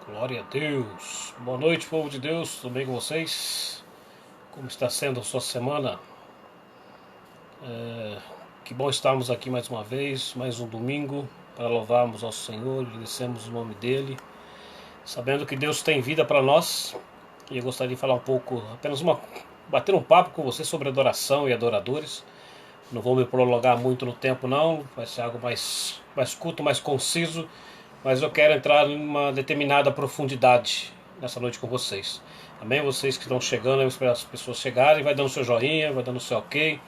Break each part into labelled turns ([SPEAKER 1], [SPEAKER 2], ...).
[SPEAKER 1] Glória a Deus. Boa noite, povo de Deus. Tudo bem com vocês? Como está sendo a sua semana? Que bom estarmos aqui mais uma vez, mais um domingo, para louvarmos ao Senhor, agradecermos o nome dEle, sabendo que Deus tem vida para nós. E eu gostaria de falar um pouco, bater um papo com você sobre adoração e adoradores. Não vou me prolongar muito no tempo não, vai ser algo mais curto, mais conciso, mas eu quero entrar em uma determinada profundidade nessa noite com vocês. Amém? Vocês que estão chegando, eu espero as pessoas chegarem, vai dando seu joinha, vai dando seu ok.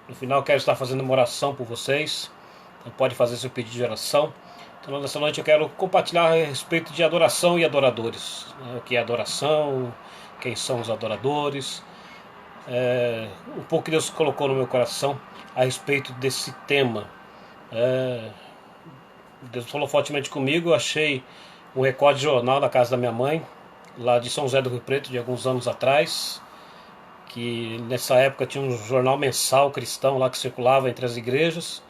[SPEAKER 1] No final eu quero estar fazendo uma oração por vocês, então pode fazer seu pedido de oração. Então nessa noite eu quero compartilhar a respeito de adoração e adoradores, né? O que é adoração, quem são os adoradores, um pouco que Deus colocou no meu coração a respeito desse tema. Deus falou fortemente comigo. Eu achei um recorde de jornal na casa da minha mãe, lá de São José do Rio Preto, de alguns anos atrás, que nessa época tinha um jornal mensal cristão lá que circulava entre as igrejas,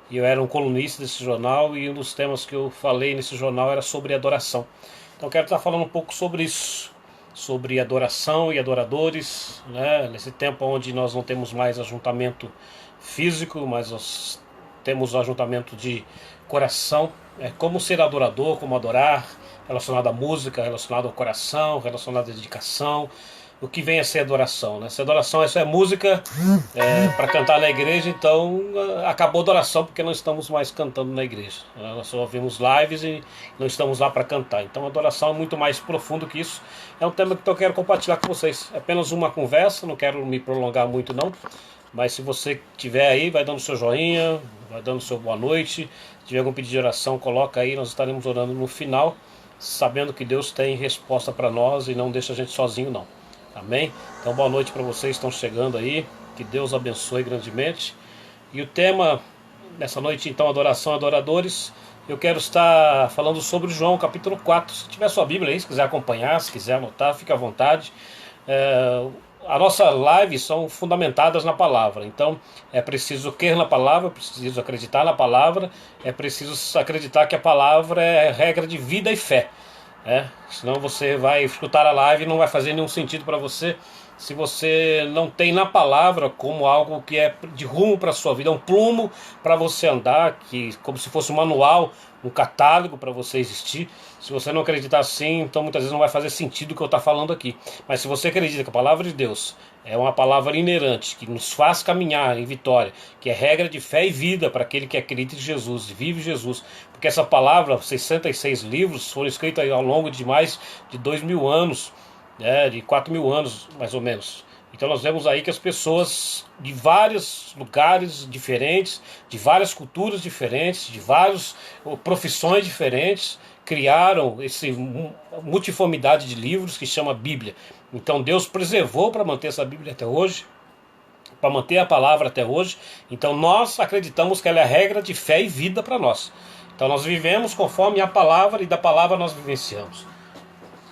[SPEAKER 1] e eu era um colunista desse jornal, e um dos temas que eu falei nesse jornal era sobre adoração. Então eu quero estar falando um pouco sobre isso, sobre adoração e adoradores, né? Nesse tempo onde nós não temos mais ajuntamento físico, mas nós temos ajuntamento de coração, como ser adorador, como adorar, relacionado à música, relacionado ao coração, relacionado à dedicação. O que vem a ser adoração, né? Se adoração é música para cantar na igreja, então acabou a adoração, porque não estamos mais cantando na igreja. Nós só ouvimos lives e não estamos lá para cantar. Então a adoração é muito mais profundo que isso. É um tema que eu quero compartilhar com vocês. É apenas uma conversa, não quero me prolongar muito não. Mas se você tiver aí, vai dando seu joinha, vai dando seu boa noite. Se tiver algum pedido de oração, coloca aí, nós estaremos orando no final, sabendo que Deus tem resposta para nós e não deixa a gente sozinho não. Amém? Então boa noite para vocês que estão chegando aí, que Deus abençoe grandemente. E o tema nessa noite então, adoração, adoradores, eu quero estar falando sobre João capítulo 4. Se tiver sua Bíblia aí, se quiser acompanhar, se quiser anotar, fique à vontade. A nossa live são fundamentadas na palavra, então é preciso crer na palavra, é preciso acreditar na palavra, é preciso acreditar que a palavra é regra de vida e fé. Senão você vai escutar a live e não vai fazer nenhum sentido para você, se você não tem na palavra como algo que é de rumo para a sua vida, um plumo para você andar, como se fosse um manual, um catálogo para você existir. Se você não acreditar assim, então muitas vezes não vai fazer sentido o que eu estou falando aqui. Mas se você acredita que a palavra de Deus é uma palavra inerente, que nos faz caminhar em vitória, que é regra de fé e vida para aquele que acredita em Jesus, vive Jesus, porque essa palavra, 66 livros, foram escritos ao longo de mais de 2.000 anos, de 4.000 anos mais ou menos. Então nós vemos aí que as pessoas de vários lugares diferentes, de várias culturas diferentes, de várias profissões diferentes, criaram essa multiformidade de livros que chama Bíblia. Então Deus preservou para manter essa Bíblia até hoje, para manter a palavra até hoje. Então nós acreditamos que ela é a regra de fé e vida para nós. Então nós vivemos conforme a palavra, e da palavra nós vivenciamos.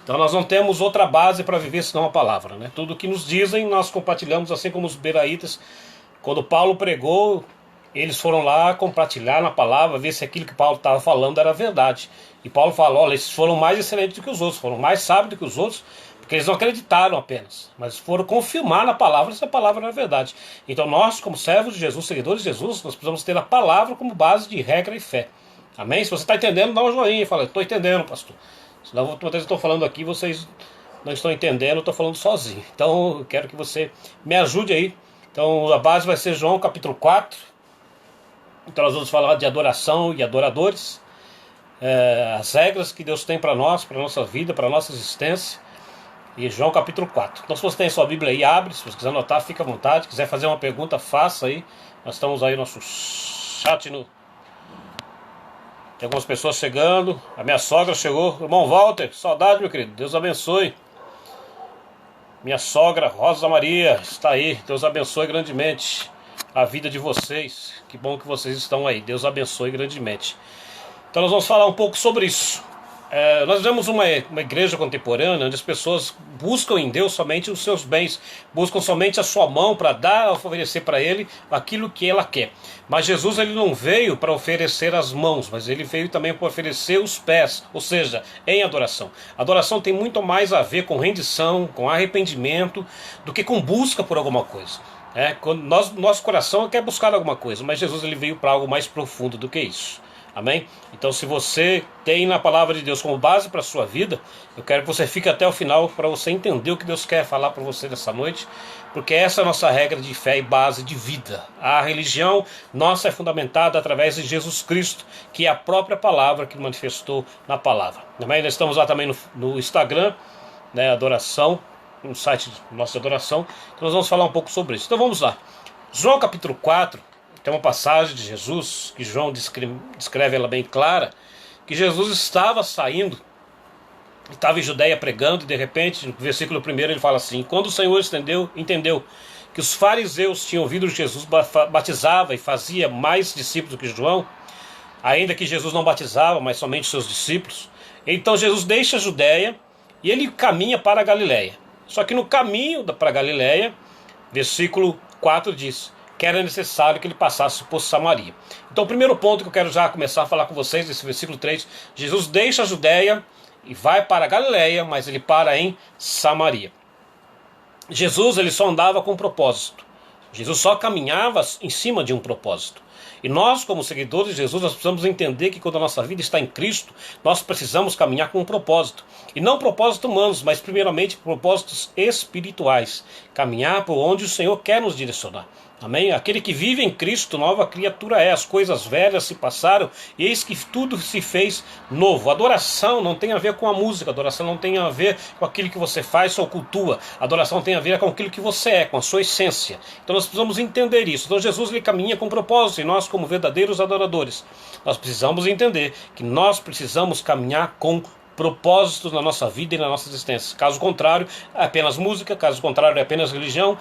[SPEAKER 1] Então nós não temos outra base para viver senão a palavra, né? Tudo que nos dizem nós compartilhamos, assim como os bereítas. Quando Paulo pregou, eles foram lá compartilhar na palavra, ver se aquilo que Paulo estava falando era verdade. E Paulo falou: olha, eles foram mais excelentes do que os outros, foram mais sábios do que os outros, porque eles não acreditaram apenas, mas foram confirmar na palavra se a palavra era verdade. Então nós, como servos de Jesus, seguidores de Jesus, nós precisamos ter a palavra como base de regra e fé. Amém? Se você está entendendo, dá um joinha e fala: estou entendendo, pastor. Senão muitas vezes eu estou falando aqui, vocês não estão entendendo, eu estou falando sozinho. Então eu quero que você me ajude aí. Então a base vai ser João capítulo 4. Então nós vamos falar de adoração e adoradores, as regras que Deus tem para nós, para a nossa vida, para a nossa existência. E João capítulo 4. Então se você tem sua Bíblia aí, abre. Se você quiser anotar, fica à vontade. Se quiser fazer uma pergunta, faça aí. Nós estamos aí no nosso chat Tem algumas pessoas chegando. A minha sogra chegou. Irmão Walter, saudade, meu querido. Deus abençoe. Minha sogra, Rosa Maria, está aí. Deus abençoe grandemente a vida de vocês. Que bom que vocês estão aí. Deus abençoe grandemente. Então nós vamos falar um pouco sobre isso. Nós vemos uma igreja contemporânea onde as pessoas buscam em Deus somente os seus bens, buscam somente a sua mão para dar, oferecer para Ele aquilo que ela quer. Mas Jesus, ele não veio para oferecer as mãos, mas ele veio também para oferecer os pés, ou seja, em adoração. Adoração tem muito mais a ver com rendição, com arrependimento, do que com busca por alguma coisa. Nosso coração quer buscar alguma coisa, mas Jesus, ele veio para algo mais profundo do que isso. Amém? Então, se você tem na palavra de Deus como base para a sua vida, eu quero que você fique até o final para você entender o que Deus quer falar para você nessa noite, porque essa é a nossa regra de fé e base de vida. A religião nossa é fundamentada através de Jesus Cristo, que é a própria palavra que manifestou na palavra. Amém? Nós estamos lá também no Instagram, né, Adoração, no site nosso de adoração, então nós vamos falar um pouco sobre isso. Então vamos lá. João capítulo 4. Tem uma passagem de Jesus, que João descreve ela bem clara, que Jesus estava saindo, estava em Judeia pregando, e de repente, no versículo 1 ele fala assim: quando o Senhor entendeu que os fariseus tinham ouvido que Jesus batizava e fazia mais discípulos que João, ainda que Jesus não batizava, mas somente seus discípulos, então Jesus deixa a Judeia e ele caminha para a Galileia. Só que no caminho para a Galileia, versículo 4 diz que era necessário que ele passasse por Samaria. Então o primeiro ponto que eu quero já começar a falar com vocês, nesse versículo 3, Jesus deixa a Judeia e vai para a Galileia, mas ele para em Samaria. Jesus, ele só andava com um propósito. Jesus só caminhava em cima de um propósito. E nós, como seguidores de Jesus, nós precisamos entender que quando a nossa vida está em Cristo, nós precisamos caminhar com um propósito. E não propósitos humanos, mas primeiramente propósitos espirituais. Caminhar por onde o Senhor quer nos direcionar. Amém? Aquele que vive em Cristo, nova criatura é. As coisas velhas se passaram e eis que tudo se fez novo. Adoração não tem a ver com a música. Adoração não tem a ver com aquilo que você faz ou cultua. Adoração tem a ver com aquilo que você é, com a sua essência. Então nós precisamos entender isso. Então Jesus, ele caminha com propósito. E nós, como verdadeiros adoradores, nós precisamos entender que nós precisamos caminhar com propósitos na nossa vida e na nossa existência. Caso contrário, é apenas música. Caso contrário, é apenas religião.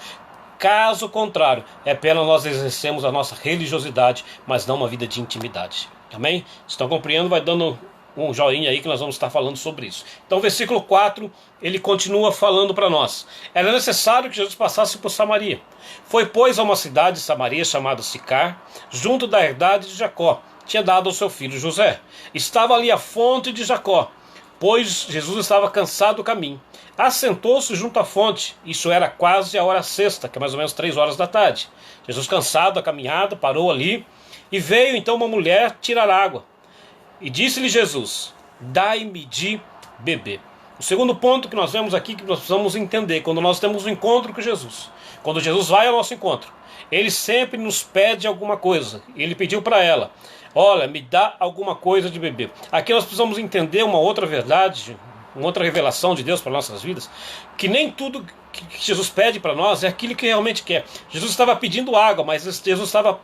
[SPEAKER 1] Caso contrário, é apenas nós exercemos a nossa religiosidade, mas não uma vida de intimidade. Amém? Estão compreendendo? Vai dando um joinha aí que nós vamos estar falando sobre isso. Então, versículo 4, ele continua falando para nós. Era necessário que Jesus passasse por Samaria. Foi, pois, a uma cidade de Samaria chamada Sicar, junto da herdade de Jacó. Tinha dado ao seu filho José. Estava ali a fonte de Jacó, pois Jesus estava cansado do caminho. Assentou-se junto à fonte, isso era quase a hora sexta, que é mais ou menos 3 horas da tarde. Jesus, cansado da caminhada, parou ali, e veio então uma mulher tirar água. E disse-lhe Jesus: dai-me de beber. O segundo ponto que nós vemos aqui, que nós precisamos entender, quando nós temos um encontro com Jesus, quando Jesus vai ao nosso encontro, ele sempre nos pede alguma coisa. Ele pediu para ela: olha, me dá alguma coisa de beber. Aqui nós precisamos entender uma outra verdade, uma outra revelação de Deus para nossas vidas, que nem tudo que Jesus pede para nós é aquilo que realmente quer. Jesus estava pedindo água, mas Jesus estava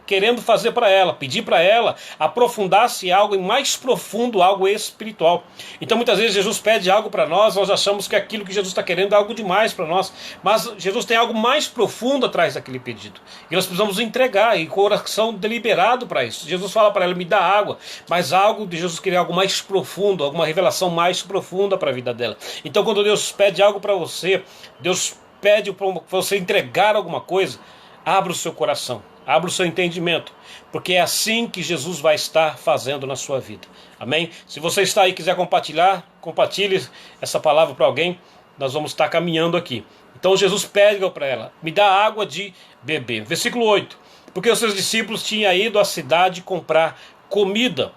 [SPEAKER 1] querendo fazer para ela, pedir para ela aprofundar-se em algo mais profundo, algo espiritual. Então muitas vezes Jesus pede algo para nós achamos que aquilo que Jesus está querendo é algo demais para nós, mas Jesus tem algo mais profundo atrás daquele pedido, e nós precisamos entregar, e coração deliberado para isso. Jesus fala para ela: me dá água, mas algo de Jesus querer algo mais profundo, alguma revelação mais profunda para a vida dela. Então quando Deus pede algo para você, Deus pede para você entregar alguma coisa, abra o seu coração, abra o seu entendimento, porque é assim que Jesus vai estar fazendo na sua vida. Amém? Se você está aí e quiser compartilhar, compartilhe essa palavra para alguém, nós vamos estar caminhando aqui. Então Jesus pede para ela: me dá água de beber. Versículo 8, porque os seus discípulos tinham ido à cidade comprar comida.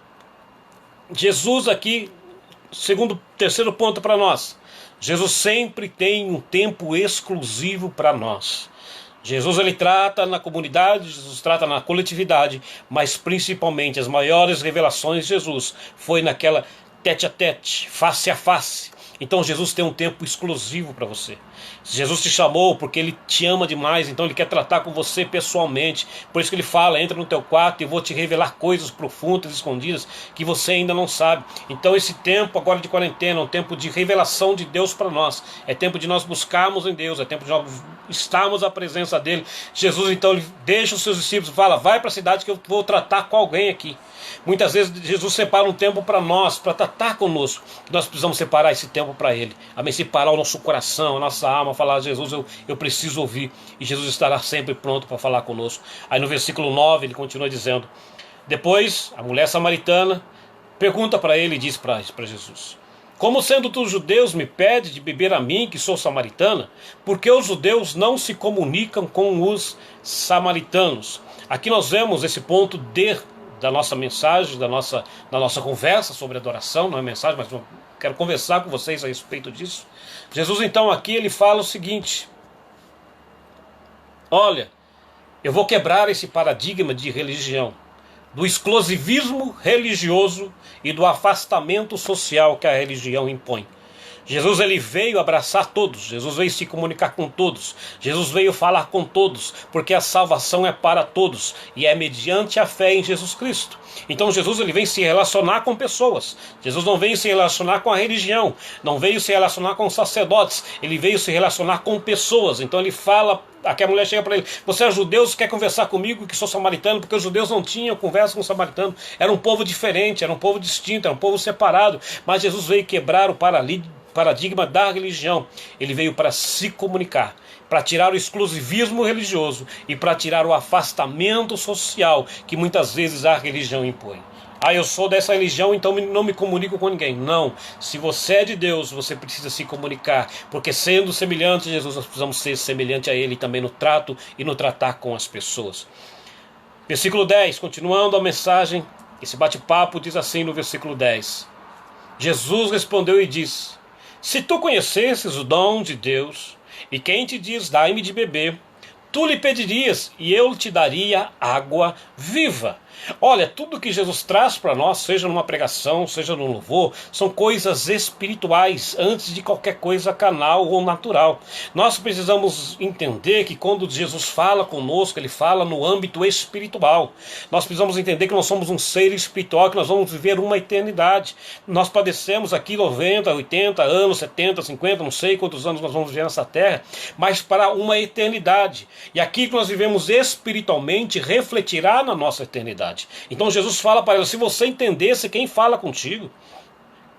[SPEAKER 1] Jesus aqui, terceiro ponto para nós, Jesus sempre tem um tempo exclusivo para nós. Jesus, ele trata na comunidade, Jesus trata na coletividade, mas principalmente as maiores revelações de Jesus foi naquela tete a tete, face a face. Então Jesus tem um tempo exclusivo para você. Jesus te chamou porque Ele te ama demais, então Ele quer tratar com você pessoalmente. Por isso que Ele fala, entra no teu quarto e eu vou te revelar coisas profundas, escondidas, que você ainda não sabe. Então esse tempo agora de quarentena é um tempo de revelação de Deus para nós. É tempo de nós buscarmos em Deus, é tempo de nós estarmos à presença dEle. Jesus então Ele deixa os seus discípulos e fala, vai para a cidade que eu vou tratar com alguém aqui. Muitas vezes Jesus separa um tempo para nós, para tratar conosco. Nós precisamos separar esse tempo para Ele. Amém? Separar o nosso coração, a nossa alma, falar, Jesus, eu preciso ouvir. E Jesus estará sempre pronto para falar conosco. Aí no versículo 9 ele continua dizendo, depois a mulher samaritana pergunta para ele e diz para Jesus, como sendo tu judeus me pede de beber a mim, que sou samaritana? Porque os judeus não se comunicam com os samaritanos. Aqui nós vemos esse ponto da nossa mensagem, da nossa conversa sobre adoração. Não é mensagem, mas eu quero conversar com vocês a respeito disso. Jesus então aqui ele fala o seguinte, olha, eu vou quebrar esse paradigma de religião, do exclusivismo religioso e do afastamento social que a religião impõe. Jesus ele veio abraçar todos, Jesus veio se comunicar com todos, Jesus veio falar com todos, porque a salvação é para todos e é mediante a fé em Jesus Cristo. Então Jesus ele vem se relacionar com pessoas. Jesus não veio se relacionar com a religião, não veio se relacionar com sacerdotes, ele veio se relacionar com pessoas. Então ele fala, aqui a mulher chega para ele, você é judeu, você quer conversar comigo que sou samaritano? Porque os judeus não tinham conversa com o samaritano, era um povo diferente, era um povo distinto, era um povo separado, mas Jesus veio quebrar o paradigma da religião. Ele veio para se comunicar, para tirar o exclusivismo religioso e para tirar o afastamento social que muitas vezes a religião impõe. Eu sou dessa religião, então não me comunico com ninguém. Não, se você é de Deus, você precisa se comunicar, porque sendo semelhante a Jesus, nós precisamos ser semelhante a Ele também no trato e no tratar com as pessoas. Versículo 10, continuando a mensagem, esse bate-papo diz assim no versículo 10. Jesus respondeu e disse, se tu conhecesses o dom de Deus, e quem te diz, dai-me de beber, tu lhe pedirias, e eu te daria água viva. Olha, tudo que Jesus traz para nós, seja numa pregação, seja no louvor, são coisas espirituais, antes de qualquer coisa carnal ou natural. Nós precisamos entender que quando Jesus fala conosco, Ele fala no âmbito espiritual. Nós precisamos entender que nós somos um ser espiritual, que nós vamos viver uma eternidade. Nós padecemos aqui 90, 80 anos, 70, 50, não sei quantos anos nós vamos viver nessa terra, mas para uma eternidade. E aqui que nós vivemos espiritualmente refletirá na nossa eternidade. Então Jesus fala para ela, se você entendesse quem fala contigo,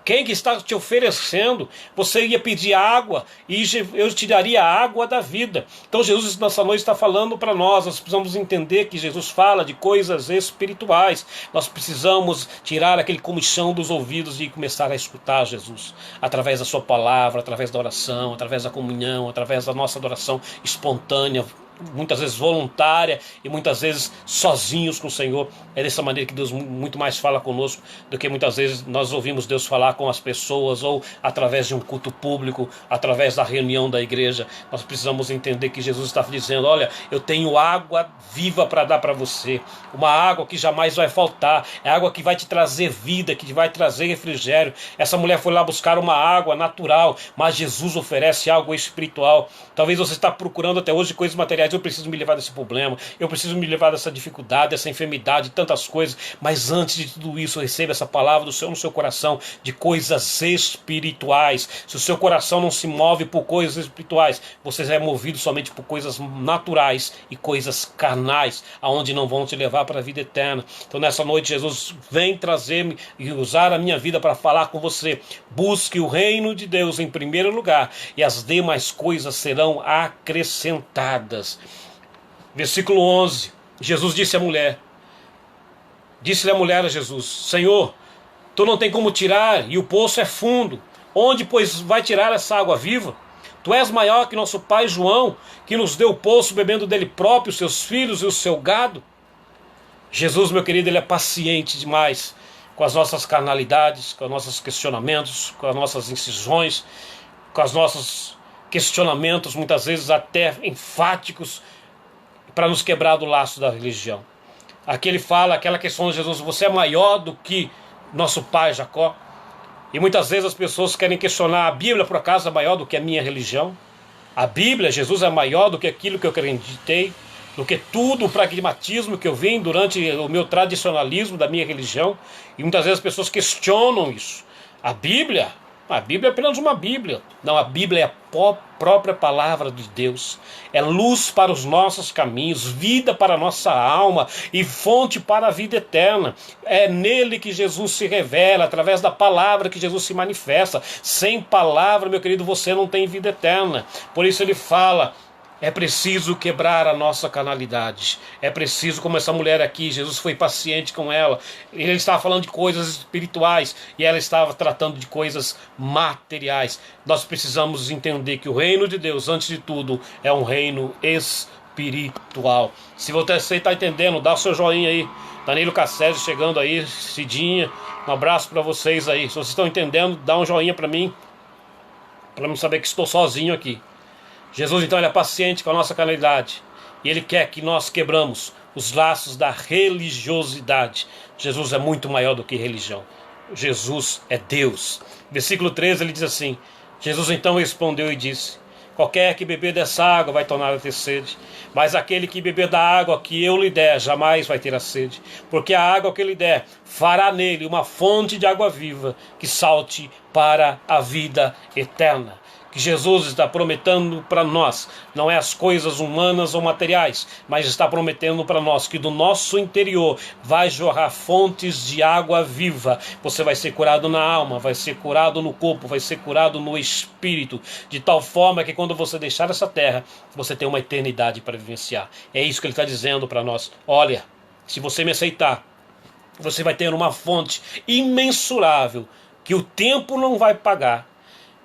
[SPEAKER 1] quem que está te oferecendo, você ia pedir água e eu te daria a água da vida. Então Jesus nessa noite está falando para nós precisamos entender que Jesus fala de coisas espirituais. Nós precisamos tirar aquele comichão dos ouvidos e começar a escutar Jesus, através da sua palavra, através da oração, através da comunhão, através da nossa adoração espontânea, muitas vezes voluntária e muitas vezes sozinhos com o Senhor. É dessa maneira que Deus muito mais fala conosco do que muitas vezes nós ouvimos Deus falar com as pessoas ou através de um culto público, através da reunião da igreja. Nós precisamos entender que Jesus está dizendo, olha, eu tenho água viva para dar para você, uma água que jamais vai faltar, é água que vai te trazer vida, que vai trazer refrigério. Essa mulher foi lá buscar uma água natural, mas Jesus oferece algo espiritual. Talvez você está procurando até hoje coisas materiais, eu preciso me livrar desse problema, eu preciso me livrar dessa dificuldade, dessa enfermidade, tantas coisas, mas antes de tudo isso, receba essa palavra do Senhor no seu coração, de coisas espirituais. Se o seu coração não se move por coisas espirituais, você é movido somente por coisas naturais e coisas carnais, aonde não vão te levar para a vida eterna. Então nessa noite Jesus vem trazer-me e usar a minha vida para falar com você. Busque o reino de Deus em primeiro lugar e as demais coisas serão acrescentadas. Versículo 11, Jesus disse disse-lhe a mulher a Jesus, Senhor, tu não tem como tirar e o poço é fundo, onde pois vai tirar essa água viva? Tu és maior que nosso pai João, que nos deu o poço bebendo dele próprio, seus filhos e o seu gado. Jesus, meu querido, ele é paciente demais com as nossas carnalidades, com os nossos questionamentos, com as nossas incisões, com os nossos questionamentos, muitas vezes até enfáticos, para nos quebrar do laço da religião. Aqui ele fala aquela questão de Jesus, você é maior do que nosso pai Jacó. E muitas vezes as pessoas querem questionar: a Bíblia por acaso é maior do que a minha religião? A Bíblia, Jesus é maior do que aquilo que eu acreditei, do que tudo o pragmatismo que eu vim durante o meu tradicionalismo da minha religião. E muitas vezes as pessoas questionam isso. A Bíblia é apenas uma Bíblia. Não, a Bíblia é a própria palavra de Deus. É luz para os nossos caminhos, vida para a nossa alma e fonte para a vida eterna. É nele que Jesus se revela, através da palavra que Jesus se manifesta. Sem palavra, meu querido, você não tem vida eterna. Por isso ele fala: é preciso quebrar a nossa carnalidade. É preciso, como essa mulher aqui, Jesus foi paciente com ela. Ele estava falando de coisas espirituais e ela estava tratando de coisas materiais. Nós precisamos entender que o reino de Deus, antes de tudo, é um reino espiritual. Se você está entendendo, dá o seu joinha aí. Danilo Cassese chegando aí, Cidinha, um abraço para vocês aí. Se vocês estão entendendo, dá um joinha para mim saber que estou sozinho aqui. Jesus então ele é paciente com a nossa carnalidade e ele quer que nós quebramos os laços da religiosidade. Jesus é muito maior do que religião. Jesus é Deus. Versículo 13 ele diz assim: Jesus então respondeu e disse: qualquer que beber dessa água vai tornar a ter sede, mas aquele que beber da água que eu lhe der jamais vai ter a sede, porque a água que eu lhe der fará nele uma fonte de água viva que salte para a vida eterna. Que Jesus está prometendo para nós não é as coisas humanas ou materiais, mas está prometendo para nós que do nosso interior vai jorrar fontes de água viva. Você vai ser curado na alma, vai ser curado no corpo, vai ser curado no espírito, de tal forma que quando você deixar essa terra, você tem uma eternidade para vivenciar. É isso que ele está dizendo para nós. Olha, se você me aceitar, você vai ter uma fonte imensurável que o tempo não vai pagar,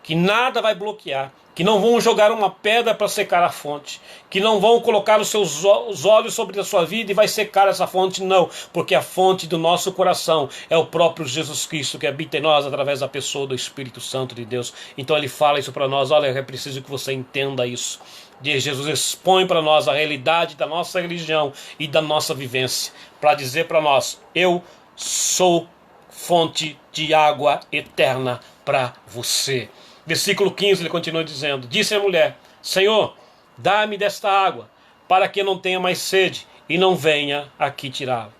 [SPEAKER 1] que nada vai bloquear, que não vão jogar uma pedra para secar a fonte, que não vão colocar os seus olhos sobre a sua vida e vai secar essa fonte, não, porque a fonte do nosso coração é o próprio Jesus Cristo que habita em nós através da pessoa do Espírito Santo de Deus. Então ele fala isso para nós. Olha, é preciso que você entenda isso. Jesus expõe para nós a realidade da nossa religião e da nossa vivência, para dizer para nós: eu sou fonte de água eterna para você. Versículo 15, ele continua dizendo: disse a mulher: Senhor, dá-me desta água, para que eu não tenha mais sede e não venha aqui tirá-la.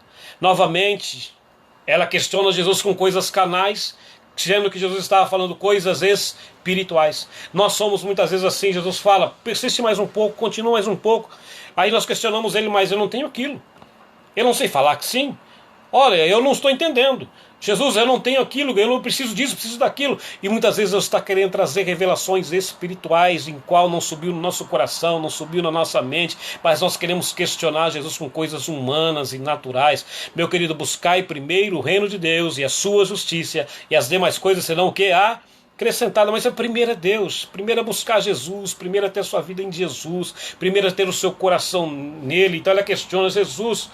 [SPEAKER 1] Novamente, ela questiona Jesus com coisas carnais, dizendo que Jesus estava falando coisas espirituais. Nós somos muitas vezes assim. Jesus fala: persiste mais um pouco, continua mais um pouco. Aí nós questionamos ele: mas eu não tenho aquilo. Eu não sei falar que sim. Olha, eu não estou entendendo. Jesus, eu não tenho aquilo, eu não preciso disso, preciso daquilo. E muitas vezes Deus está querendo trazer revelações espirituais em qual não subiu no nosso coração, não subiu na nossa mente, mas nós queremos questionar Jesus com coisas humanas e naturais. Meu querido, buscai primeiro o reino de Deus e a sua justiça, e as demais coisas serão o que? Acrescentada. Mas a primeira é Deus, primeiro é buscar Jesus, primeiro é ter sua vida em Jesus, primeiro é ter o seu coração nele. Então ela questiona: Jesus,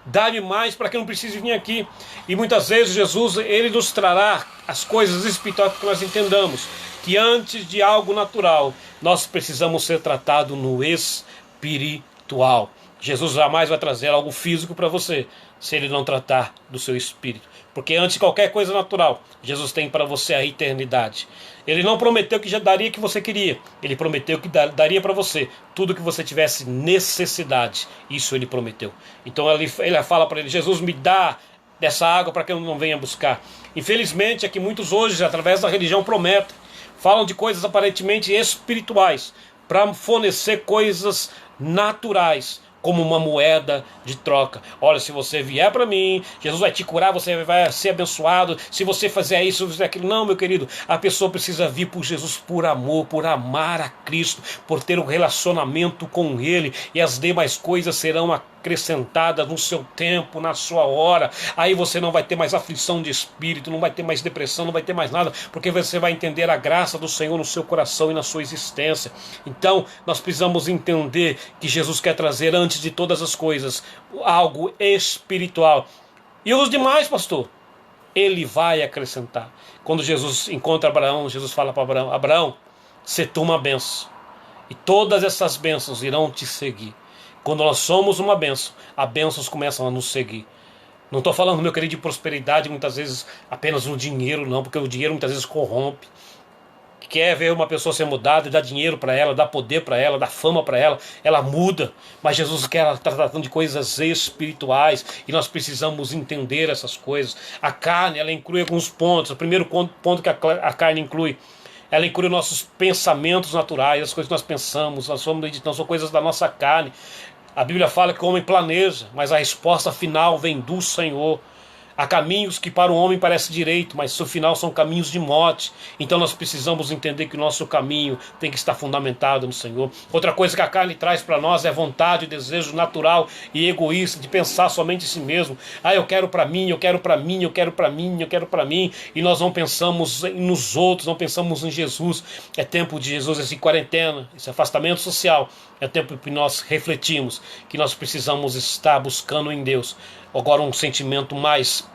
[SPEAKER 1] dá-me mais para que eu não precise vir aqui. E muitas vezes Jesus, ele nos trará as coisas espirituais para que nós entendamos que antes de algo natural, nós precisamos ser tratados no espiritual. Jesus jamais vai trazer algo físico para você se ele não tratar do seu espírito. Porque antes de qualquer coisa natural, Jesus tem para você a eternidade. Ele não prometeu que já daria o que você queria. Ele prometeu que daria para você tudo que você tivesse necessidade. Isso ele prometeu. Então ele fala para ele: Jesus, me dá dessa água para que eu não venha buscar. Infelizmente é que muitos hoje, através da religião, prometem, falam de coisas aparentemente espirituais para fornecer coisas naturais, como uma moeda de troca. Olha, se você vier para mim, Jesus vai te curar, você vai ser abençoado. Se você fizer isso, fizer aquilo. Não, meu querido, a pessoa precisa vir por Jesus por amor, por amar a Cristo, por ter um relacionamento com Ele, e as demais coisas serão acrescentadas no seu tempo, na sua hora. Aí você não vai ter mais aflição de espírito, não vai ter mais depressão, não vai ter mais nada, porque você vai entender a graça do Senhor no seu coração e na sua existência. Então nós precisamos entender que Jesus quer trazer, antes de todas as coisas, algo espiritual. E os demais, pastor, ele vai acrescentar. Quando Jesus encontra Abraão, Jesus fala para Abraão: Abraão, se tu uma bênção, e todas essas bênçãos irão te seguir. Quando nós somos uma bênção, as bênçãos começam a nos seguir. Não estou falando, meu querido, de prosperidade muitas vezes apenas no dinheiro, não, porque o dinheiro muitas vezes corrompe. Quer ver uma pessoa ser mudada, dá dinheiro para ela, dá poder para ela, dá fama para ela muda. Mas Jesus quer estar tratando de coisas espirituais e nós precisamos entender essas coisas. A carne, ela inclui alguns pontos. O primeiro ponto que a carne inclui, ela inclui nossos pensamentos naturais, as coisas que nós pensamos, não são coisas da nossa carne. A Bíblia fala que o homem planeja, mas a resposta final vem do Senhor. Há caminhos que para o homem parece direito, mas no final são caminhos de morte. Então nós precisamos entender que o nosso caminho tem que estar fundamentado no Senhor. Outra coisa que a carne traz para nós é vontade, desejo natural e egoísta de pensar somente em si mesmo. Eu quero para mim, eu quero para mim, eu quero para mim, eu quero para mim. E nós não pensamos nos outros, não pensamos em Jesus. É tempo de Jesus, essa quarentena, esse afastamento social. É tempo que nós refletimos que nós precisamos estar buscando em Deus agora um sentimento mais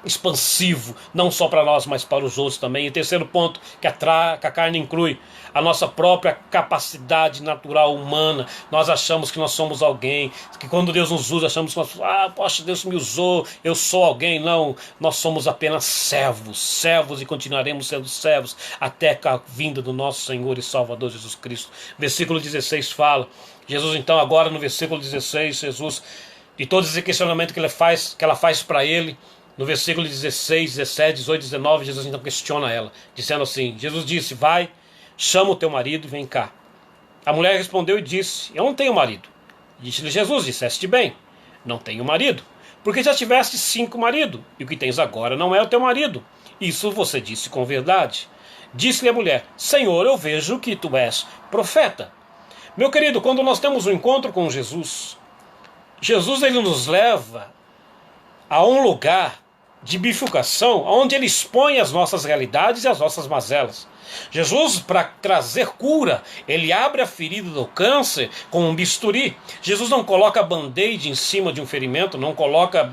[SPEAKER 1] expansivo, não só para nós, mas para os outros também. E terceiro ponto que a carne inclui, a nossa própria capacidade natural humana. Nós achamos que nós somos alguém, que quando Deus nos usa, achamos que nós, poxa, Deus me usou, eu sou alguém. Não, nós somos apenas servos e continuaremos sendo servos até a vinda do nosso Senhor e Salvador Jesus Cristo. Versículo 16 fala, Jesus então agora no versículo 16, Jesus, de todo esse questionamento que ela faz para ele, no versículo 16, 17, 18, 19, Jesus então questiona ela, dizendo assim, Jesus disse, vai, chama o teu marido e vem cá. A mulher respondeu e disse, eu não tenho marido. Disse-lhe Jesus, disseste bem, não tenho marido, porque já tiveste 5 maridos, e o que tens agora não é o teu marido. Isso você disse com verdade. Disse-lhe a mulher, Senhor, eu vejo que tu és profeta. Meu querido, quando nós temos um encontro com Jesus, ele nos leva a um lugar de bifurcação, onde ele expõe as nossas realidades e as nossas mazelas. Jesus, para trazer cura, ele abre a ferida do câncer com um bisturi. Jesus não coloca band-aid em cima de um ferimento, não coloca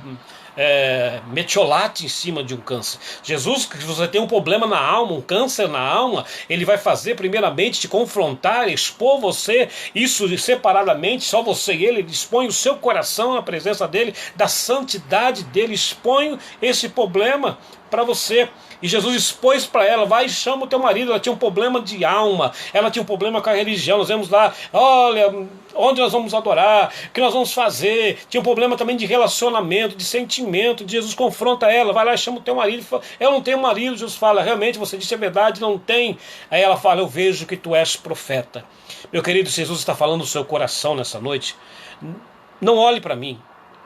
[SPEAKER 1] metiolate em cima de um câncer. Jesus, se você tem um problema na alma, um câncer na alma, ele vai fazer primeiramente te confrontar, expor você, isso separadamente, só você e ele expõe o seu coração na presença dele, da santidade dele, expõe esse problema para você. E Jesus expôs para ela, vai e chama o teu marido. Ela tinha um problema de alma, ela tinha um problema com a religião. Nós vemos lá, olha, onde nós vamos adorar, o que nós vamos fazer. Tinha um problema também de relacionamento, de sentimento. Jesus confronta ela, vai lá e chama o teu marido. Eu não tenho marido. Jesus fala, realmente você disse a verdade, não tem. Aí ela fala, eu vejo que tu és profeta. Meu querido, Jesus está falando do seu coração nessa noite. Não olhe para mim.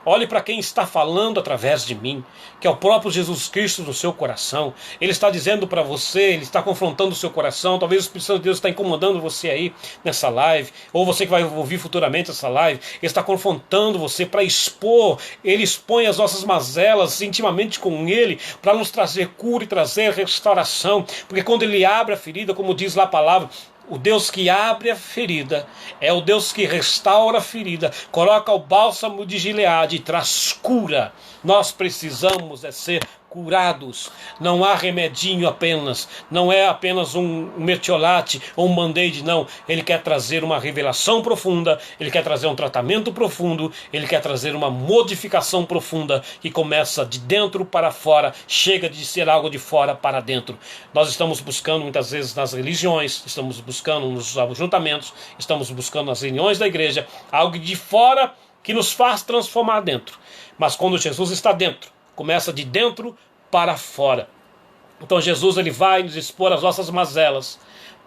[SPEAKER 1] Olhe para quem está falando através de mim, que é o próprio Jesus Cristo no seu coração. Ele está dizendo para você, ele está confrontando o seu coração. Talvez o Espírito Santo de Deus está incomodando você aí nessa live, ou você que vai ouvir futuramente essa live. Ele está confrontando você para expor. Ele expõe as nossas mazelas intimamente com ele, para nos trazer cura e trazer restauração. Porque quando ele abre a ferida, como diz lá a palavra, o Deus que abre a ferida é o Deus que restaura a ferida, coloca o bálsamo de Gileade e traz cura. Nós precisamos ser curados. Não há remedinho apenas, não é apenas um metiolate ou um band-aid, não. Ele quer trazer uma revelação profunda, ele quer trazer um tratamento profundo, ele quer trazer uma modificação profunda que começa de dentro para fora, chega de ser algo de fora para dentro. Nós estamos buscando muitas vezes nas religiões, estamos buscando nos ajuntamentos, estamos buscando nas reuniões da igreja, algo de fora que nos faz transformar dentro. Mas quando Jesus está dentro, começa de dentro para fora. Então Jesus ele vai nos expor as nossas mazelas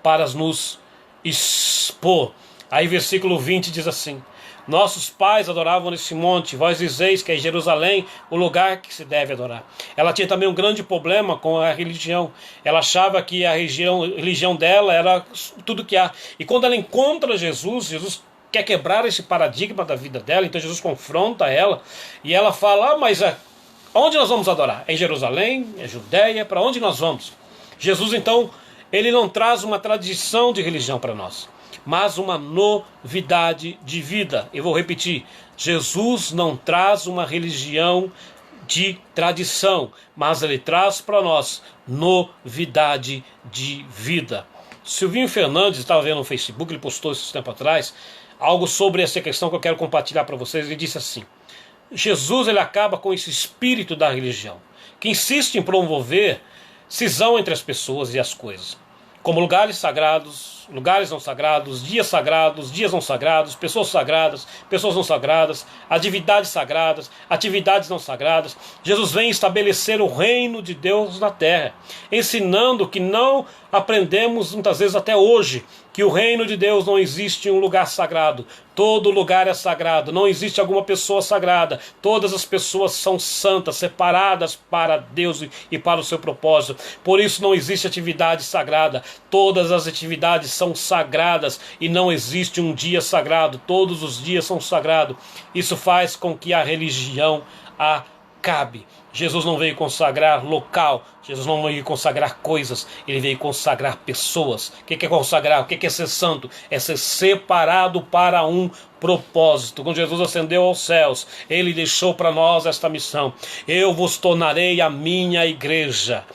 [SPEAKER 1] para nos expor. Aí versículo 20 diz assim, nossos pais adoravam nesse monte, vós dizeis que é Jerusalém o lugar que se deve adorar. Ela tinha também um grande problema com a religião. Ela achava que a religião dela era tudo que há. E quando ela encontra Jesus quer quebrar esse paradigma da vida dela, então Jesus confronta ela e ela fala, mas onde nós vamos adorar? É em Jerusalém? É Judeia? Para onde nós vamos? Jesus então, ele não traz uma tradição de religião para nós, mas uma novidade de vida. Eu vou repetir, Jesus não traz uma religião de tradição, mas ele traz para nós novidade de vida. Silvinho Fernandes, estava vendo no Facebook, ele postou esse tempo atrás, algo sobre essa questão que eu quero compartilhar para vocês. Ele disse assim, Jesus ele acaba com esse espírito da religião, que insiste em promover cisão entre as pessoas e as coisas, como lugares sagrados, lugares não sagrados, dias não sagrados, pessoas não sagradas, atividades não sagradas. Jesus vem estabelecer o reino de Deus na terra, ensinando que não aprendemos muitas vezes até hoje, que o reino de Deus não existe em um lugar sagrado. Todo lugar é sagrado, não existe alguma pessoa sagrada. Todas as pessoas são santas, separadas para Deus e para o seu propósito. Por isso não existe atividade sagrada. Todas as atividades são sagradas e não existe um dia sagrado. Todos os dias são sagrados. Isso faz com que a religião acabe. Jesus não veio consagrar local, Jesus não veio consagrar coisas, ele veio consagrar pessoas. O que é consagrar? O que é ser santo? É ser separado para um propósito. Quando Jesus ascendeu aos céus, ele deixou para nós esta missão: eu vos tornarei a minha igreja.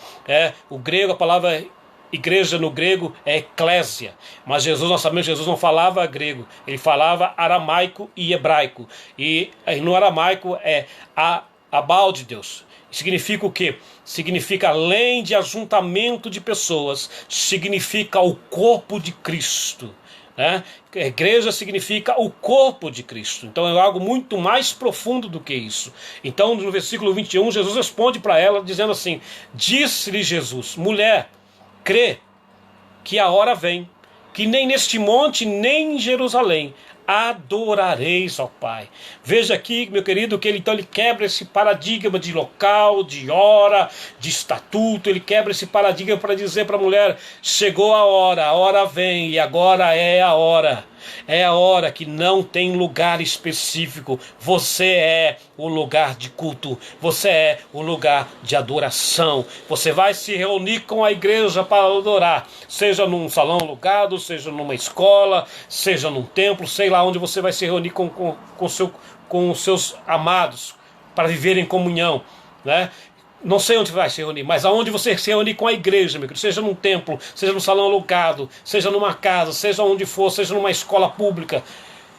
[SPEAKER 1] O grego, a palavra igreja no grego é eclésia, mas nós sabemos que Jesus não falava grego, ele falava aramaico e hebraico, e no aramaico é Abal de Deus. Significa o quê? Significa, além de ajuntamento de pessoas, significa o corpo de Cristo. Igreja significa o corpo de Cristo. Então é algo muito mais profundo do que isso. Então no versículo 21, Jesus responde para ela dizendo assim: disse-lhe Jesus: mulher, crê que a hora vem, que nem neste monte, nem em Jerusalém adorareis ao Pai. Veja aqui, meu querido, que ele quebra esse paradigma de local, de hora, de estatuto. Ele quebra esse paradigma para dizer para a mulher: chegou a hora vem, e agora é a hora. É a hora que não tem lugar específico. Você é o lugar de culto. Você é o lugar de adoração. Você vai se reunir com a igreja para adorar. Seja num salão alugado, seja numa escola, seja num templo, sei lá onde você vai se reunir com os seus amados para viver em comunhão, né? Não sei onde vai se reunir, mas aonde você se reunir com a igreja, meu querido, seja num templo, seja num salão alugado, seja numa casa, seja onde for, seja numa escola pública,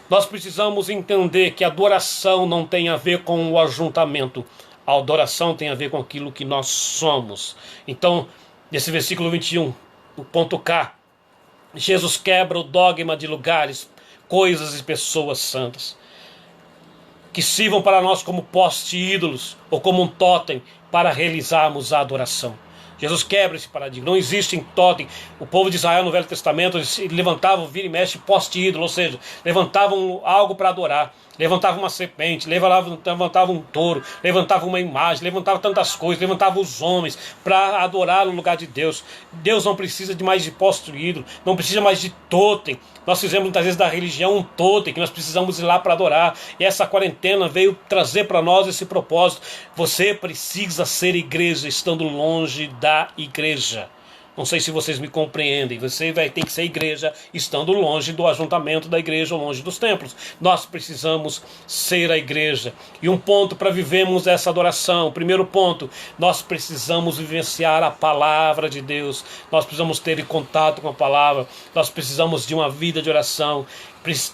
[SPEAKER 1] nós precisamos entender que a adoração não tem a ver com o ajuntamento. A adoração tem a ver com aquilo que nós somos. Então, nesse versículo 21, o ponto K, Jesus quebra o dogma de lugares, coisas e pessoas santas, que sirvam para nós como poste ídolos ou como um totem para realizarmos a adoração. Jesus quebra esse paradigma. Não existe em totem. O povo de Israel no Velho Testamento levantavam, vira e mexe, poste ídolo, ou seja, levantavam algo para adorar. Levantavam uma serpente, levantavam um touro, levantavam uma imagem, levantavam tantas coisas, levantavam os homens para adorar no lugar de Deus. Deus não precisa de mais de poste ídolo, não precisa mais de totem. Nós fizemos muitas vezes da religião um totem que nós precisamos ir lá para adorar. E essa quarentena veio trazer para nós esse propósito. Você precisa ser igreja estando longe da igreja. Não sei se vocês me compreendem. Você vai ter que ser igreja estando longe do ajuntamento da igreja ou longe dos templos. Nós precisamos ser a igreja. E um ponto para vivermos essa adoração. Primeiro ponto, nós precisamos vivenciar a palavra de Deus. Nós precisamos ter contato com a palavra. Nós precisamos de uma vida de oração.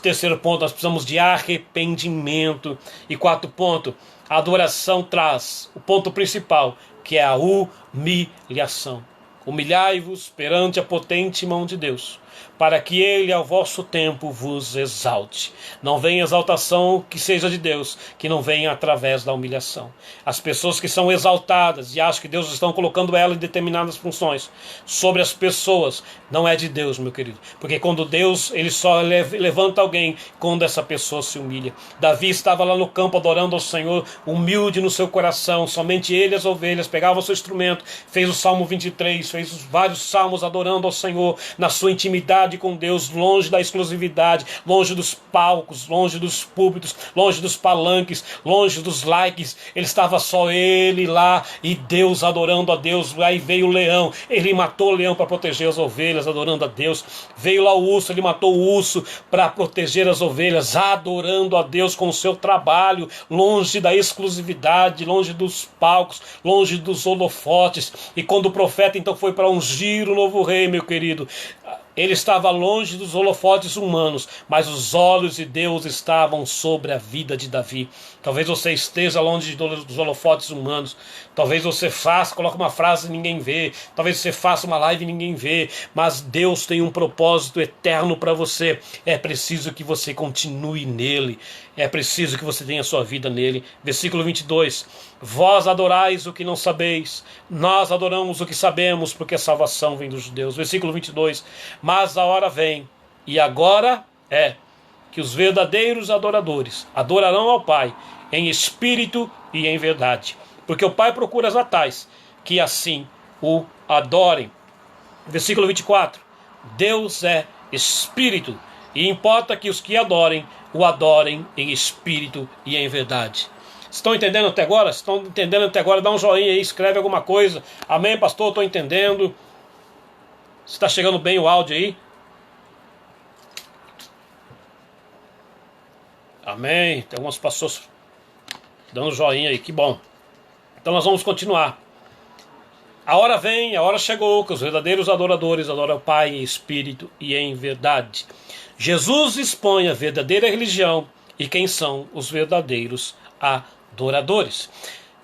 [SPEAKER 1] Terceiro ponto, nós precisamos de arrependimento. E quarto ponto, a adoração traz o ponto principal, que é a humilhação. Humilhai-vos perante a potente mão de Deus, para que ele ao vosso tempo vos exalte. Não vem exaltação que seja de Deus, que não venha através da humilhação. As pessoas que são exaltadas e acham que Deus está colocando ela em determinadas funções sobre as pessoas, não é de Deus, meu querido. Porque quando Deus, ele só levanta alguém quando essa pessoa se humilha. Davi estava lá no campo adorando ao Senhor, humilde no seu coração, somente ele e as ovelhas, pegava o seu instrumento, fez o Salmo 23, fez vários salmos adorando ao Senhor na sua intimidade com Deus, longe da exclusividade, longe dos palcos, longe dos púlpitos, longe dos palanques, longe dos likes. Ele estava só ele lá e Deus, adorando a Deus. Aí veio o leão, ele matou o leão para proteger as ovelhas, adorando a Deus. Veio lá o urso, ele matou o urso para proteger as ovelhas, adorando a Deus com o seu trabalho, longe da exclusividade, longe dos palcos, longe dos holofotes. E quando o profeta então foi para ungir o novo rei, meu querido, ele estava longe dos holofotes humanos, mas os olhos de Deus estavam sobre a vida de Davi. Talvez você esteja longe dos holofotes humanos. Talvez você faça, coloque uma frase e ninguém vê. Talvez você faça uma live e ninguém vê. Mas Deus tem um propósito eterno para você. É preciso que você continue nele. É preciso que você tenha sua vida nele. Versículo 22. Vós adorais o que não sabeis. Nós adoramos o que sabemos, porque a salvação vem dos judeus. Versículo 22. Mas a hora vem, e agora é, que os verdadeiros adoradores adorarão ao Pai em espírito e em verdade, porque o Pai procura as tais que assim o adorem. Versículo 24. Deus é espírito, e importa que os que adorem o adorem em espírito e em verdade. Estão entendendo até agora? Estão entendendo até agora? Dá um joinha aí, escreve alguma coisa. Amém, pastor? Estou entendendo. Está chegando bem o áudio aí? Amém. Tem algumas pessoas dando joinha aí, que bom. Então nós vamos continuar. A hora vem, a hora chegou, que os verdadeiros adoradores adoram o Pai em espírito e em verdade. Jesus expõe a verdadeira religião e quem são os verdadeiros adoradores.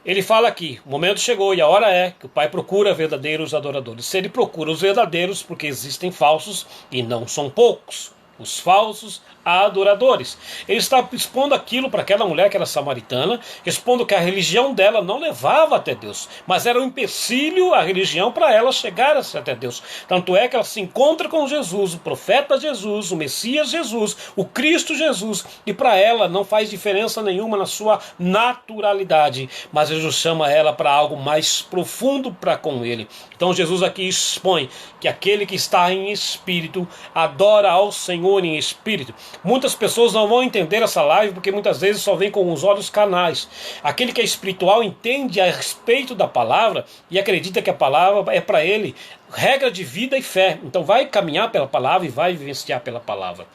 [SPEAKER 1] Ele fala aqui, o momento chegou e a hora é que o Pai procura verdadeiros adoradores. Se ele procura os verdadeiros, porque existem falsos e não são poucos. Os falsos adoradores. Ele está expondo aquilo para aquela mulher que era samaritana, expondo que a religião dela não levava até Deus, mas era um empecilho a religião para ela chegar até Deus. Tanto é que ela se encontra com Jesus, o profeta Jesus, o Messias Jesus, o Cristo Jesus, e para ela não faz diferença nenhuma na sua naturalidade, mas Jesus chama ela para algo mais profundo para com ele. Então Jesus aqui expõe que aquele que está em espírito adora ao Senhor em espírito. Muitas pessoas não vão entender essa live porque muitas vezes só vem com os olhos carnais. Aquele que é espiritual entende a respeito da palavra e acredita que a palavra é para ele regra de vida e fé. Então vai caminhar pela palavra e vai vivenciar pela palavra.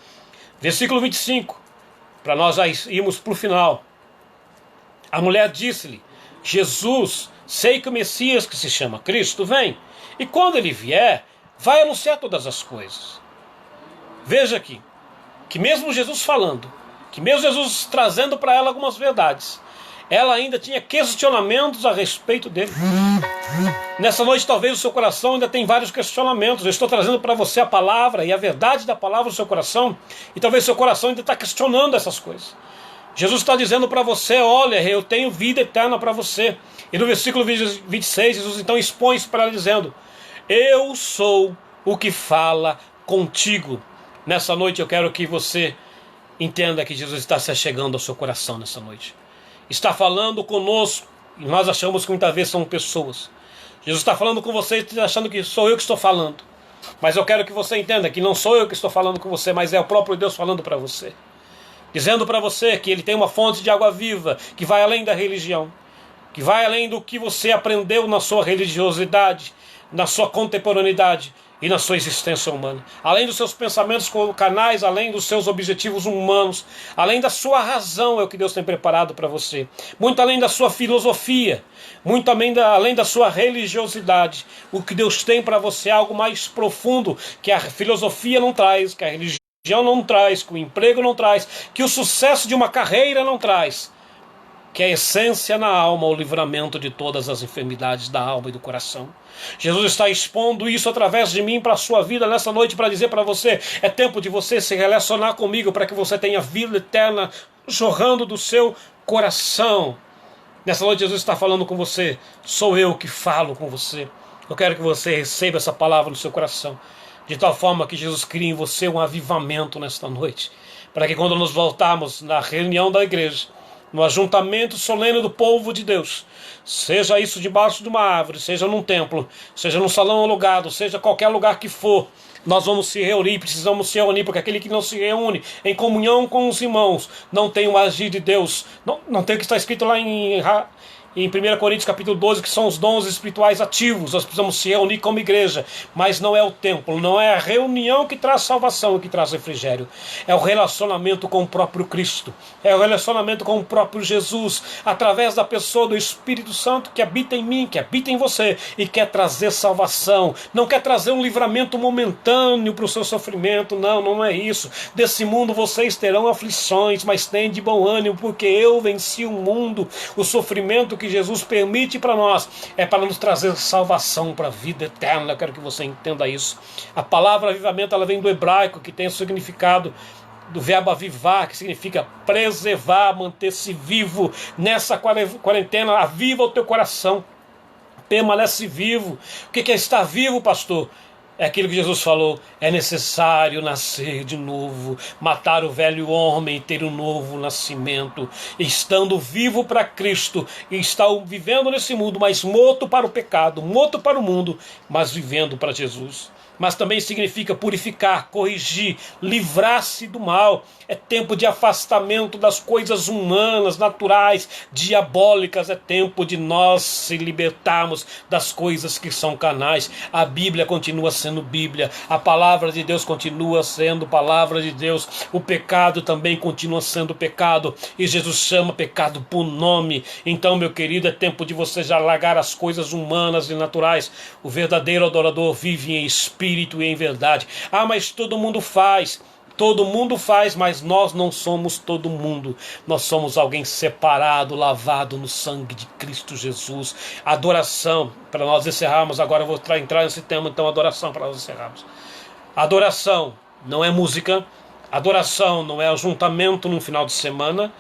[SPEAKER 1] Versículo 25, para nós já irmos para o final. A mulher disse-lhe: Jesus, sei que o Messias, que se chama Cristo, vem, e quando ele vier, vai anunciar todas as coisas. Veja aqui, que mesmo Jesus falando, que mesmo Jesus trazendo para ela algumas verdades, ela ainda tinha questionamentos a respeito dele. Nessa noite talvez o seu coração ainda tem vários questionamentos. Eu estou trazendo para você a palavra e a verdade da palavra no seu coração, e talvez seu coração ainda está questionando essas coisas. Jesus está dizendo para você: olha, eu tenho vida eterna para você. E no versículo 26, Jesus então expõe isso para ela dizendo: eu sou o que fala contigo. Nessa noite eu quero que você entenda que Jesus está se chegando ao seu coração nessa noite. Está falando conosco, e nós achamos que muitas vezes são pessoas. Jesus está falando com você achando que sou eu que estou falando. Mas eu quero que você entenda que não sou eu que estou falando com você, mas é o próprio Deus falando para você. Dizendo para você que Ele tem uma fonte de água viva, que vai além da religião, que vai além do que você aprendeu na sua religiosidade, na sua contemporaneidade e na sua existência humana. Além dos seus pensamentos carnais, além dos seus objetivos humanos, além da sua razão, é o que Deus tem preparado para você. Muito além da sua filosofia, muito além da sua religiosidade. O que Deus tem para você é algo mais profundo, que a filosofia não traz, que a religião não traz, que o emprego não traz, que o sucesso de uma carreira não traz, que é a essência na alma, o livramento de todas as enfermidades da alma e do coração. Jesus está expondo isso através de mim para a sua vida nessa noite, para dizer para você: é tempo de você se relacionar comigo, para que você tenha vida eterna jorrando do seu coração. Nessa noite Jesus está falando com você: sou eu que falo com você. Eu quero que você receba essa palavra no seu coração, de tal forma que Jesus crie em você um avivamento nesta noite, para que quando nos voltarmos na reunião da igreja, no ajuntamento solene do povo de Deus, seja isso debaixo de uma árvore, seja num templo, seja num salão alugado, seja qualquer lugar que for, nós vamos se reunir, precisamos se reunir, porque aquele que não se reúne em comunhão com os irmãos não tem o agir de Deus, não tem o que está escrito lá em em 1 Coríntios capítulo 12, que são os dons espirituais ativos. Nós precisamos se reunir como igreja, mas não é o templo, não é a reunião que traz salvação e que traz refrigério. É o relacionamento com o próprio Cristo, é o relacionamento com o próprio Jesus, através da pessoa do Espírito Santo que habita em mim, que habita em você e quer trazer salvação. Não quer trazer um livramento momentâneo para o seu sofrimento, não é isso. Desse mundo vocês terão aflições, mas tem de bom ânimo, porque eu venci o mundo. O sofrimento que Jesus permite para nós é para nos trazer salvação para a vida eterna. Eu quero que você entenda isso. A palavra avivamento, ela vem do hebraico, que tem o significado do verbo avivar, que significa preservar, manter-se vivo. Nessa quarentena, aviva o teu coração, permanece vivo. O que é estar vivo, pastor? É aquilo que Jesus falou: é necessário nascer de novo, matar o velho homem e ter um novo nascimento, estando vivo para Cristo, e estar vivendo nesse mundo, mas morto para o pecado, morto para o mundo, mas vivendo para Jesus. Mas também significa purificar, corrigir, livrar-se do mal. É tempo de afastamento das coisas humanas, naturais, diabólicas. É tempo de nós se libertarmos das coisas que são carnais. A Bíblia continua sendo Bíblia, a palavra de Deus continua sendo palavra de Deus, o pecado também continua sendo pecado, e Jesus chama pecado por nome. Então, meu querido, é tempo de você já largar as coisas humanas e naturais. O verdadeiro adorador vive em espírito e em verdade. Ah, mas todo mundo faz. Todo mundo faz, mas nós não somos todo mundo. Nós somos alguém separado, lavado no sangue de Cristo Jesus. Adoração, para nós encerrarmos, agora eu vou entrar nesse tema, então, adoração, para nós encerrarmos. Adoração não é música, adoração não é ajuntamento num final de semana.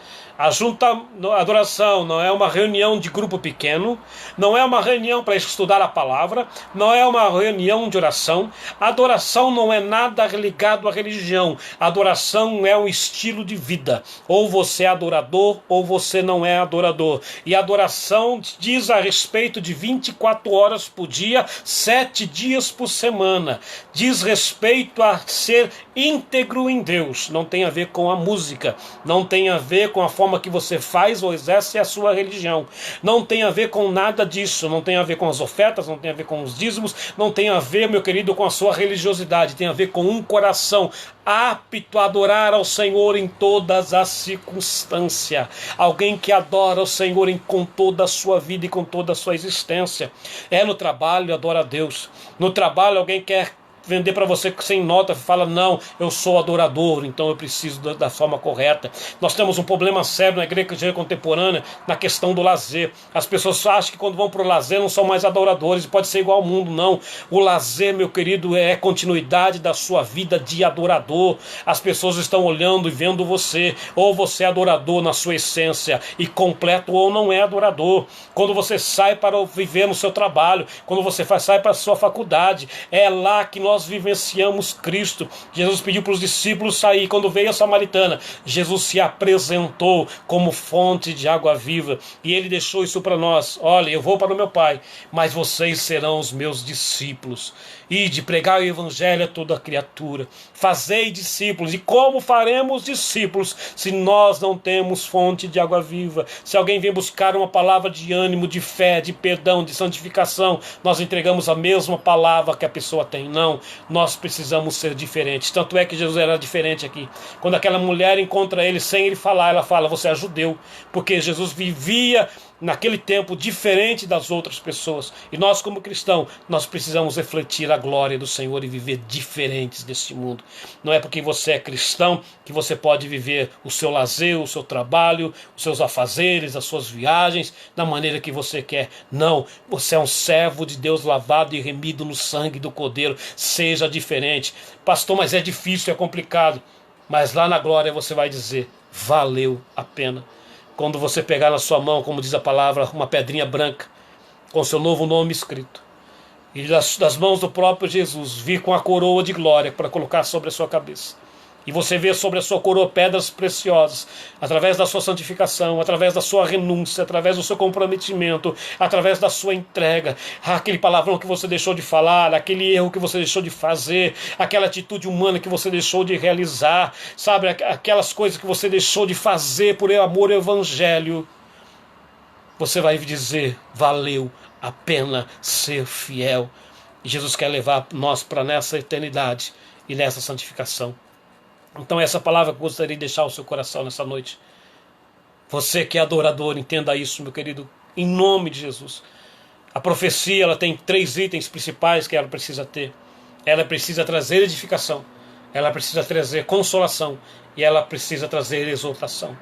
[SPEAKER 1] Adoração não é uma reunião de grupo pequeno, não é uma reunião para estudar a palavra, não é uma reunião de oração. Adoração não é nada ligado à religião. Adoração é um estilo de vida. Ou você é adorador ou você não é adorador. E adoração diz a respeito de 24 horas por dia, 7 dias por semana. Diz respeito a ser íntegro em Deus. Não tem a ver com a música, não tem a ver com a forma que você faz ou exerce a sua religião, não tem a ver com nada disso, não tem a ver com as ofertas, não tem a ver com os dízimos, não tem a ver, meu querido, com a sua religiosidade, tem a ver com um coração apto a adorar ao Senhor em todas as circunstâncias. Alguém que adora ao Senhor com toda a sua vida e com toda a sua existência. É no trabalho, adora a Deus. No trabalho, alguém quer vender para você sem nota, fala: não, eu sou adorador, então eu preciso da forma correta. Nós temos um problema sério na igreja contemporânea na questão do lazer. As pessoas acham que quando vão para o lazer não são mais adoradores, pode ser igual ao mundo. Não, o lazer, meu querido, é continuidade da sua vida de adorador. As pessoas estão olhando e vendo você, ou você é adorador na sua essência e completo, ou não é adorador. Quando você sai para viver no seu trabalho, quando você sai para a sua faculdade, é lá que nós vivenciamos Cristo. Jesus pediu para os discípulos sair. Quando veio a samaritana, Jesus se apresentou como fonte de água viva, e ele deixou isso para nós: olha, eu vou para o meu Pai, mas vocês serão os meus discípulos. Ide, pregai o evangelho a toda criatura, fazei discípulos. E como faremos discípulos se nós não temos fonte de água viva? Se alguém vem buscar uma palavra de ânimo, de fé, de perdão, de santificação, nós entregamos a mesma palavra que a pessoa tem? Não, nós precisamos ser diferentes. Tanto é que Jesus era diferente aqui. Quando aquela mulher encontra ele sem ele falar, ela fala: você é judeu, porque Jesus vivia naquele tempo diferente das outras pessoas. E nós, como cristãos, nós precisamos refletir a glória do Senhor e viver diferentes deste mundo. Não é porque você é cristão que você pode viver o seu lazer, o seu trabalho, os seus afazeres, as suas viagens da maneira que você quer. Não, você é um servo de Deus, lavado e remido no sangue do Cordeiro. Seja diferente. Pastor, mas é difícil, é complicado. Mas lá na glória você vai dizer: valeu a pena. Quando você pegar na sua mão, como diz a palavra, uma pedrinha branca com seu novo nome escrito, e das mãos do próprio Jesus vir com a coroa de glória para colocar sobre a sua cabeça, e você vê sobre a sua coroa pedras preciosas, através da sua santificação, através da sua renúncia, através do seu comprometimento, através da sua entrega, aquele palavrão que você deixou de falar, aquele erro que você deixou de fazer, aquela atitude humana que você deixou de realizar, sabe, aquelas coisas que você deixou de fazer por amor ao evangelho. você vai dizer: valeu a pena ser fiel. E Jesus quer levar nós para nessa eternidade e nessa santificação. Então essa palavra que eu gostaria de deixar ao seu coração nessa noite. Você que é adorador, entenda isso, meu querido, em nome de Jesus. A profecia, ela tem 3 itens principais que ela precisa ter. Ela precisa trazer edificação, ela precisa trazer consolação e ela precisa trazer exortação.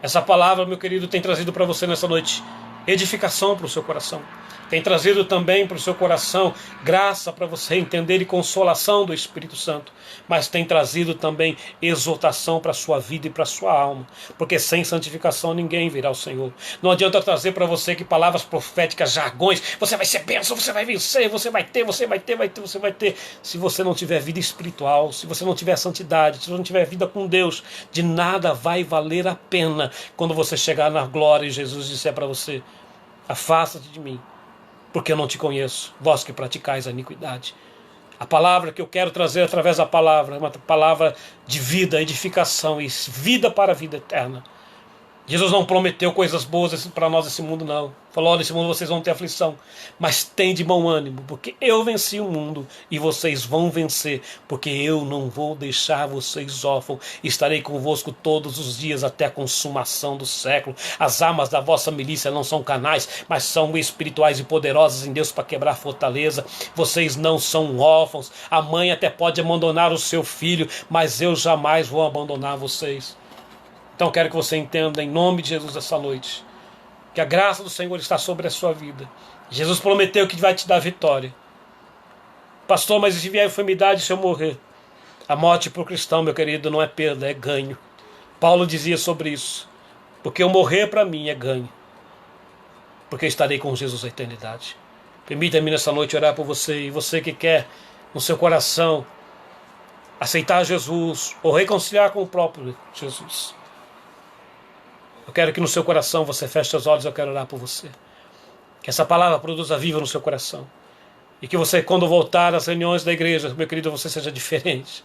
[SPEAKER 1] Essa palavra, meu querido, tem trazido para você nessa noite edificação para o seu coração. Tem trazido também para o seu coração graça para você entender e consolação do Espírito Santo. Mas tem trazido também exortação para a sua vida e para a sua alma. Porque sem santificação ninguém virá ao Senhor. Não adianta trazer para você que palavras proféticas, jargões, você vai ser bênção, você vai vencer, você vai ter. Se você não tiver vida espiritual, se você não tiver santidade, se você não tiver vida com Deus, de nada vai valer a pena quando você chegar na glória e Jesus disser para você: afasta-te de mim, porque eu não te conheço, vós que praticais a iniquidade. A palavra que eu quero trazer através da palavra é uma palavra de vida, edificação e vida para a vida eterna. Jesus não prometeu coisas boas para nós nesse mundo, não. Falou: nesse mundo vocês vão ter aflição, mas tem de bom ânimo, porque eu venci o mundo e vocês vão vencer, porque eu não vou deixar vocês órfãos. Estarei convosco todos os dias até a consumação do século. As armas da vossa milícia não são carnais, mas são espirituais e poderosas em Deus para quebrar fortaleza. Vocês não são órfãos. A mãe até pode abandonar o seu filho, mas eu jamais vou abandonar vocês. Então quero que você entenda, em nome de Jesus, essa noite, que a graça do Senhor está sobre a sua vida. Jesus prometeu que vai te dar vitória. Pastor, mas se vier enfermidade, se eu morrer? A morte para o cristão, meu querido, não é perda, é ganho. Paulo dizia sobre isso. Porque eu morrer para mim é ganho. Porque eu estarei com Jesus a eternidade. Permita-me nessa noite orar por você. E você que quer no seu coração aceitar Jesus ou reconciliar com o próprio Jesus. Eu quero que no seu coração você feche seus olhos, eu quero orar por você. Que essa palavra produza vida no seu coração. E que você, quando voltar às reuniões da igreja, meu querido, você seja diferente.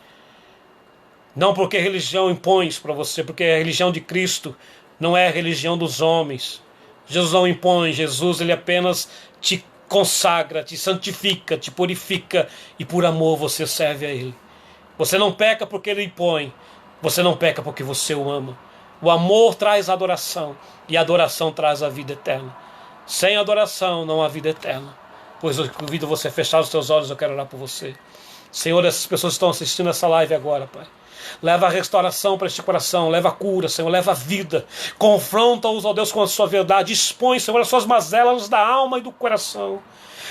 [SPEAKER 1] Não porque a religião impõe isso para você, porque a religião de Cristo não é a religião dos homens. Jesus não impõe, Jesus ele apenas te consagra, te santifica, te purifica e por amor você serve a Ele. Você não peca porque Ele impõe, você não peca porque você o ama. O amor traz adoração e a adoração traz a vida eterna. Sem adoração não há vida eterna. Pois eu convido você a fechar os seus olhos, eu quero orar por você. Senhor, essas pessoas estão assistindo essa live agora, Pai. Leva a restauração para este coração, leva a cura, Senhor, leva a vida. Confronta-os, ó Deus, com a sua verdade. Expõe, Senhor, as suas mazelas da alma e do coração.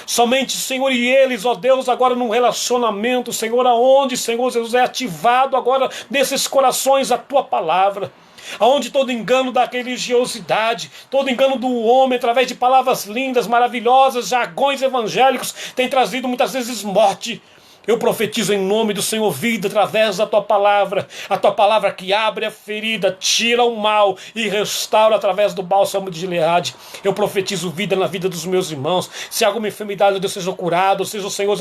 [SPEAKER 1] Somente, Senhor, e eles, ó Deus, agora num relacionamento, Senhor, aonde, Senhor Jesus, é ativado agora nesses corações a Tua palavra. Aonde todo engano da religiosidade, todo engano do homem, através de palavras lindas, maravilhosas, jargões evangélicos, tem trazido muitas vezes morte. Eu profetizo em nome do Senhor vida através da Tua palavra, a Tua palavra que abre a ferida, tira o mal e restaura através do bálsamo de Gileade. Eu profetizo vida na vida dos meus irmãos. Se há alguma enfermidade, Deus seja curado, seja o Senhor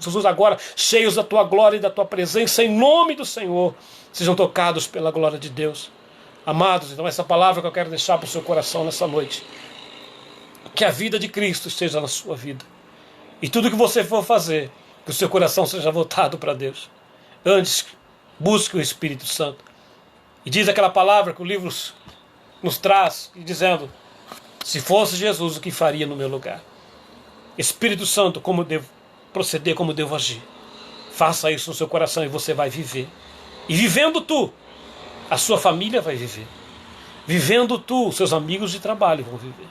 [SPEAKER 1] Jesus agora cheios da Tua glória e da Tua presença, em nome do Senhor, sejam tocados pela glória de Deus. Amados, então essa palavra que eu quero deixar para o seu coração nessa noite. Que a vida de Cristo esteja na sua vida. E tudo que você for fazer, que o seu coração seja voltado para Deus. Antes, busque o Espírito Santo. E diz aquela palavra que o livro nos traz, dizendo: se fosse Jesus, o que faria no meu lugar? Espírito Santo, como eu devo proceder, como eu devo agir? Faça isso no seu coração e você vai viver. E vivendo tu, a sua família vai viver. Vivendo tu, seus amigos de trabalho vão viver.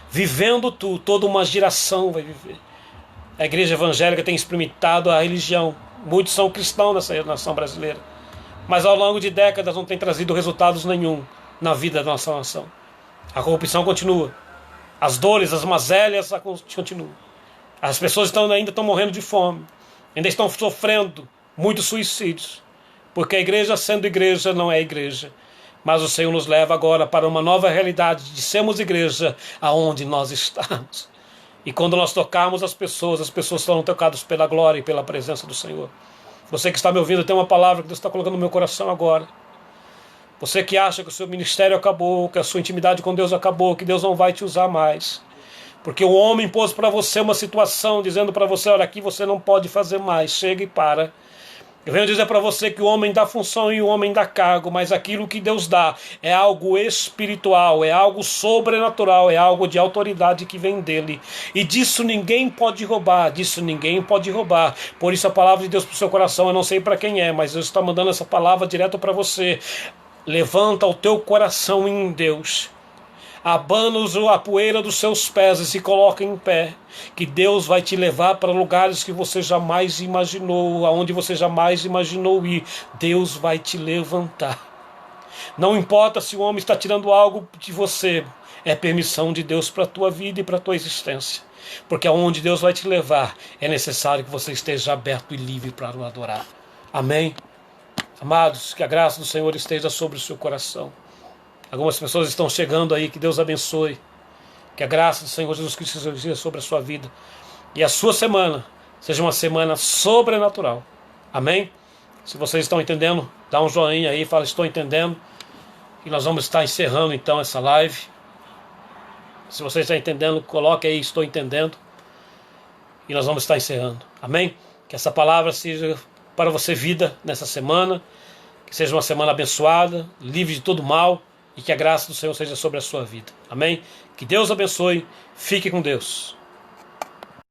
[SPEAKER 1] Vivendo tu, toda uma geração vai viver. A igreja evangélica tem experimentado a religião. Muitos são cristãos nessa nação brasileira. Mas ao longo de décadas não tem trazido resultados nenhum na vida da nossa nação. A corrupção continua. As dores, as mazelas continuam. As pessoas ainda estão morrendo de fome. Ainda estão sofrendo muitos suicídios. Porque a igreja, sendo igreja, não é igreja. Mas o Senhor nos leva agora para uma nova realidade de sermos igreja aonde nós estamos. E quando nós tocarmos as pessoas serão tocadas pela glória e pela presença do Senhor. Você que está me ouvindo, tem uma palavra que Deus está colocando no meu coração agora. Você que acha que o seu ministério acabou, que a sua intimidade com Deus acabou, que Deus não vai te usar mais. Porque o homem pôs para você uma situação, dizendo para você, olha, aqui você não pode fazer mais, chega e para. Eu venho dizer para você que o homem dá função e o homem dá cargo, mas aquilo que Deus dá é algo espiritual, é algo sobrenatural, é algo de autoridade que vem dele. E disso ninguém pode roubar, disso ninguém pode roubar. Por isso a palavra de Deus para o seu coração, eu não sei para quem é, mas Deus está mandando essa palavra direto para você. Levanta o teu coração em Deus. Abana a poeira dos seus pés e se coloca em pé, que Deus vai te levar para lugares que você jamais imaginou, aonde você jamais imaginou ir. Deus vai te levantar. Não importa se o homem está tirando algo de você, é permissão de Deus para a tua vida e para a tua existência. Porque aonde Deus vai te levar, é necessário que você esteja aberto e livre para o adorar. Amém? Amados, que a graça do Senhor esteja sobre o seu coração. Algumas pessoas estão chegando aí, que Deus abençoe. Que a graça do Senhor Jesus Cristo seja sobre a sua vida. E a sua semana seja uma semana sobrenatural. Amém? Se vocês estão entendendo, dá um joinha aí, fala, estou entendendo. E nós vamos estar encerrando então essa live. Se você está entendendo, coloque aí, estou entendendo. E nós vamos estar encerrando. Amém? Que essa palavra seja para você vida nessa semana. Que seja uma semana abençoada, livre de todo mal. E que a graça do Senhor seja sobre a sua vida. Amém? Que Deus abençoe. Fique com Deus.